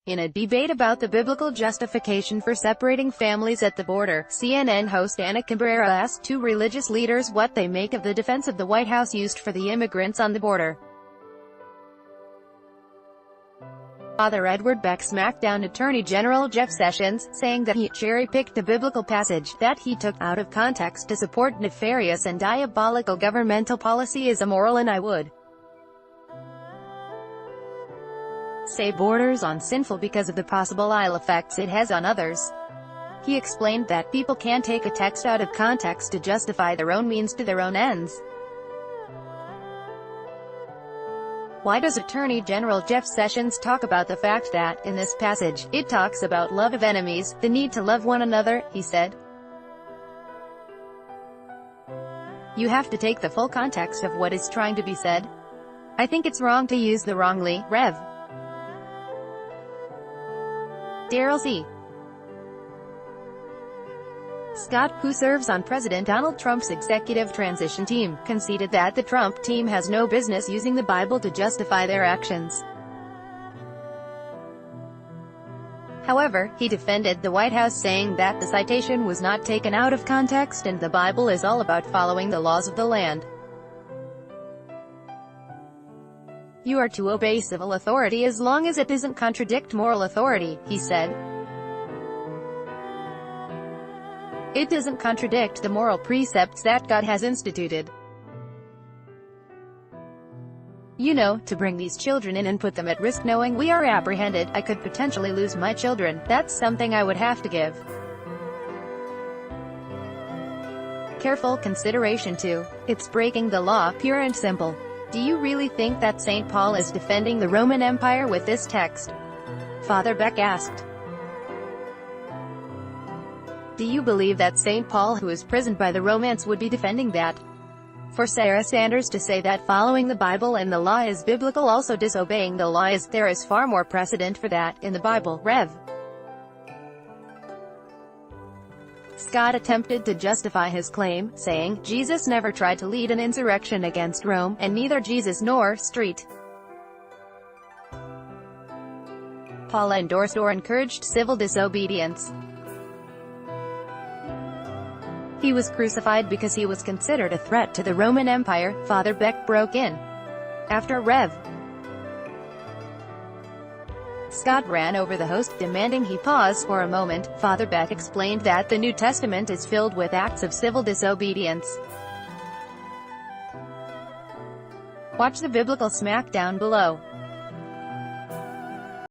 In a debate about the biblical justification for separating families at the border, CNN host Ana Cabrera asked two religious leaders what they make of the defense of the White House used for the immigrants on the border. Father Edward Beck smacked down Attorney General Jeff Sessions, saying that he cherry-picked a biblical passage that he took out of context to support nefarious and diabolical governmental policy is immoral, and I would say borders on sinful because of the possible ill effects it has on others. He explained that people can take a text out of context to justify their own means to their own ends. Why does Attorney General Jeff Sessions talk about the fact that, in this passage, it talks about love of enemies, the need to love one another, he said. You have to take the full context of what is trying to be said. I think it's wrong to use the wrongly, Rev. Daryl C. Scott, who serves on President Donald Trump's executive transition team, conceded that the Trump team has no business using the Bible to justify their actions. However, he defended the White House, saying that the citation was not taken out of context and the Bible is all about following the laws of the land. You are to obey civil authority as long as it doesn't contradict moral authority, he said. It doesn't contradict the moral precepts that God has instituted. You know, to bring these children in and put them at risk knowing we are apprehended, I could potentially lose my children, that's something I would have to give careful consideration to. It's breaking the law, pure and simple. Do you really think that St. Paul is defending the Roman Empire with this text? Father Beck asked. Do you believe that St. Paul, who is prisoned by the Romans, would be defending that? For Sarah Sanders to say that following the Bible and the law is biblical, also disobeying the law is, there is far more precedent for that in the Bible, Rev. Scott attempted to justify his claim, saying, Jesus never tried to lead an insurrection against Rome, and neither Jesus nor St. Paul endorsed or encouraged civil disobedience. He was crucified because he was considered a threat to the Roman Empire, Father Beck broke in. After Rev. Scott ran over the host, demanding he pause for a moment. Father Beck explained that the New Testament is filled with acts of civil disobedience. Watch the biblical smackdown below.